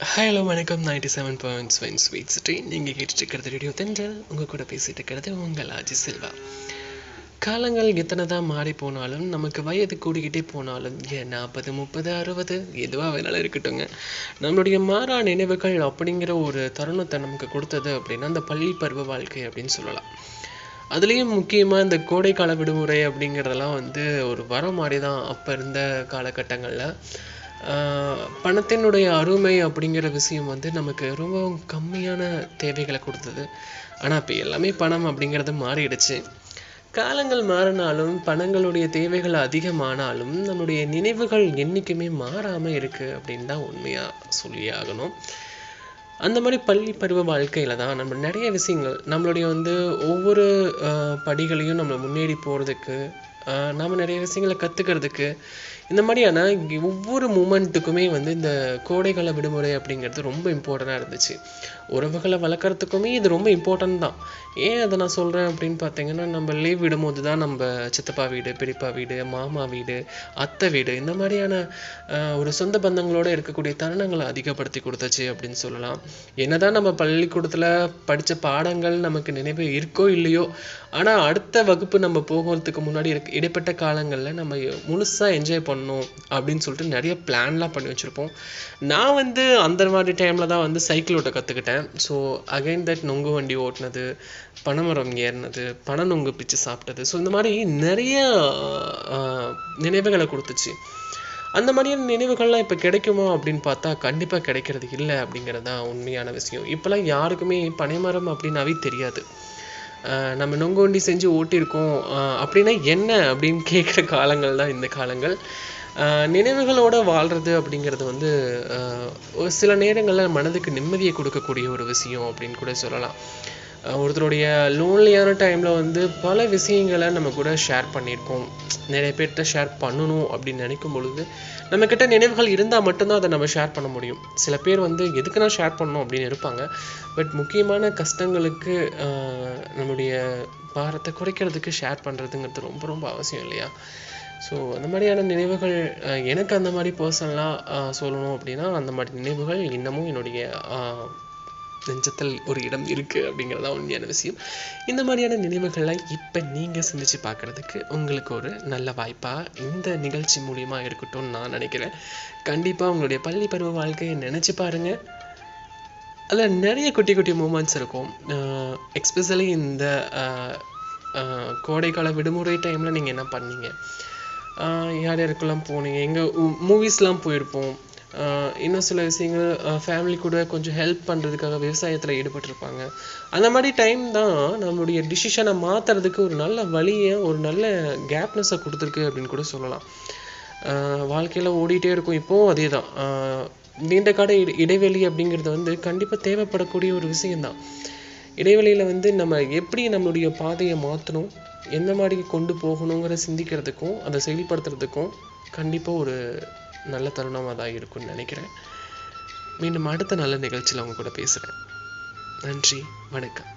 Hello வணக்கம். 97.1 sweet city. நீங்கள் கேட்டுட்டு இருக்கிறது ரேடியோ தென்றல். உங்கள் கூட பேசிட்டு இருக்கிறது உங்கள் ஆஜி செல்வா. காலங்கள் எத்தனை தான் மாறி போனாலும், நமக்கு வயது கூடிக்கிட்டே போனாலும், 40, 30, 60 எதுவாக வேணாலும் இருக்கட்டுங்க, நம்மளுடைய மாறா நினைவுகள் அப்படிங்கிற ஒரு தருணத்தை நமக்கு கொடுத்தது அப்படின்னா அந்த பள்ளி பருவ வாழ்க்கை அப்படின்னு சொல்லலாம். அதுலேயும் முக்கியமாக இந்த கோடைக்கால விடுமுறை அப்படிங்கிறதெல்லாம் ஒரு வரம் மாதிரி தான் அப்போ இருந்த காலகட்டங்களில். பணத்தினுடைய அருமை அப்படிங்கிற விஷயம் நமக்கு ரொம்பவும் கம்மியான தேவைகளை கொடுத்தது. ஆனால் இப்போ எல்லாமே பணம் அப்படிங்கிறது மாறிடுச்சு. காலங்கள் மாறினாலும் பணங்களுடைய தேவைகள் அதிகமானாலும் நம்மளுடைய நினைவுகள் என்றைக்குமே மாறாமல் இருக்குது அப்படின்னு தான் உண்மையாக சொல்லி ஆகணும். அந்த மாதிரி பள்ளி பருவ வாழ்க்கையில் தான் நம்ம நிறைய விஷயங்கள் நம்மளுடைய ஒவ்வொரு படிகளையும் நம்ம முன்னேறி போகிறதுக்கு, நாம் நிறைய விஷயங்களை கற்றுக்கிறதுக்கு, இந்த மாதிரியான ஒவ்வொரு மூமெண்ட்டுக்குமே இந்த கோடைக்கால விடுமுறை அப்படிங்கிறது ரொம்ப இம்பார்ட்டண்ட்டாக இருந்துச்சு. உறவுகளை வளர்க்குறதுக்குமே இது ரொம்ப இம்பார்ட்டன்ட் தான். ஏன் அதை நான் சொல்கிறேன் அப்படின்னு பார்த்தீங்கன்னா, நம்ம லீவ் விடும்போது தான் நம்ம சித்தப்பா வீடு, பெரியப்பா வீடு, மாமா வீடு, அத்தை வீடு, இந்த மாதிரியான ஒரு சொந்த பந்தங்களோடு இருக்கக்கூடிய தருணங்களை அதிகப்படுத்தி கொடுத்துச்சு அப்படின்னு சொல்லலாம். என்னதான் நம்ம பள்ளிக்கூடத்தில் படித்த பாடங்கள் நமக்கு நினைவு இருக்கோ இல்லையோ, ஆனால் அடுத்த வகுப்பு நம்ம போகிறதுக்கு முன்னாடி இடைப்பட்ட காலங்களில் நம்ம முழுசாக என்ஜாய் பண்ணணும் அப்படின்னு சொல்லிட்டு நிறைய பிளான்லாம் பண்ணி வச்சுருப்போம். நான் அந்த மாதிரி டைமில் தான் சைக்கிள் ஓட்ட கற்றுக்கிட்டேன். ஸோ அகைன் தட் நொங்கு வண்டி ஓட்டினது, பனைமரம் ஏறினது, பனை நொங்கு பிச்சு சாப்பிட்டது, ஸோ இந்த மாதிரி நிறைய நினைவுகளை கொடுத்துச்சு. அந்த மாதிரியான நினைவுகள்லாம் இப்போ கிடைக்குமோ அப்படின்னு பார்த்தா கண்டிப்பாக கிடைக்கிறது இல்லை அப்படிங்கிறது தான் உண்மையான விஷயம். இப்போலாம் யாருக்குமே பனைமரம் அப்படின்னாவே தெரியாது. நம்ம நொங்கு வண்டி செஞ்சு ஓட்டியிருக்கோம் அப்படின்னா என்ன அப்படின்னு கேட்குற காலங்கள் தான் இந்த காலங்கள். நினைவுகளோடு வாழ்கிறது அப்படிங்கிறது ஒரு சில நேரங்களில் மனதுக்கு நிம்மதியை கொடுக்கக்கூடிய ஒரு விஷயம் அப்படின்னு கூட சொல்லலாம். ஒருத்தருடைய லோன்லியான டைமில் பல விஷயங்களை நம்ம கூட ஷேர் பண்ணியிருக்கோம். நிறைய பேர்கிட்ட ஷேர் பண்ணணும் அப்படின்னு நினைக்கும் பொழுது நம்மக்கிட்ட நினைவுகள் இருந்தால் மட்டும்தான் அதை நம்ம ஷேர் பண்ண முடியும். சில பேர் எதுக்கு நான் ஷேர் பண்ணணும் அப்படின்னு இருப்பாங்க. பட் முக்கியமான கஷ்டங்களுக்கு நம்முடைய பாரத்தை குறைக்கிறதுக்கு ஷேர் பண்ணுறதுங்கிறது ரொம்ப ரொம்ப அவசியம் இல்லையா? ஸோ அந்த மாதிரியான நினைவுகள் எனக்கு அந்த மாதிரி பர்சனலாக சொல்லணும் அப்படின்னா, அந்த மாதிரி நினைவுகள் இன்னமும் என்னுடைய நெஞ்சத்தில் ஒரு இடம் இருக்குது அப்படிங்கிறது தான் உண்மையான விஷயம். இந்த மாதிரியான நினைவுகளை இப்போ நீங்கள் சிந்திச்சு பார்க்குறதுக்கு உங்களுக்கு ஒரு நல்ல வாய்ப்பாக இந்த நிகழ்ச்சி மூலியமாக இருக்கட்டும்னு நான் நினைக்கிறேன். கண்டிப்பாக உங்களுடைய பள்ளி பருவ வாழ்க்கையை நினச்சி பாருங்கள். அதில் நிறைய குட்டி குட்டி மூமெண்ட்ஸ் இருக்கும். எக்ஸ்பெஷலி இந்த கோடைக்கால விடுமுறை டைமில் நீங்கள் என்ன பண்ணீங்க, யார் யாருக்கெல்லாம் போனீங்க, எங்கே மூவிஸ்லாம் போயிருப்போம். இன்னும் சில விஷயங்கள் ஃபேமிலி கூட கொஞ்சம் ஹெல்ப் பண்ணுறதுக்காக விவசாயத்தில் ஈடுபட்டிருப்பாங்க. அந்த மாதிரி டைம் தான் நம்மளுடைய டிசிஷனை மாற்றுறதுக்கு ஒரு நல்ல வழியை, ஒரு நல்ல கேப்னஸை கொடுத்துருக்கு அப்படின்னு கூட சொல்லலாம். வாழ்க்கையில் ஓடிட்டே இருக்கும். இப்போவும் அதே தான். நீண்ட கால இடைவெளி அப்படிங்கிறது கண்டிப்பாக தேவைப்படக்கூடிய ஒரு விஷயந்தான். இடைவெளியில் நம்ம எப்படி நம்மளுடைய பாதையை மாற்றணும், எந்த மாதிரி கொண்டு போகணுங்கிற சிந்திக்கிறதுக்கும் அதை செயல்படுத்துறதுக்கும் கண்டிப்பாக ஒரு நல்ல தருணமாக தான் இருக்கும்னு நினைக்கிறேன். மீண்டும் அடுத்த நல்ல நிகழ்ச்சியில் அவங்க கூட பேசுகிறேன். நன்றி, வணக்கம்.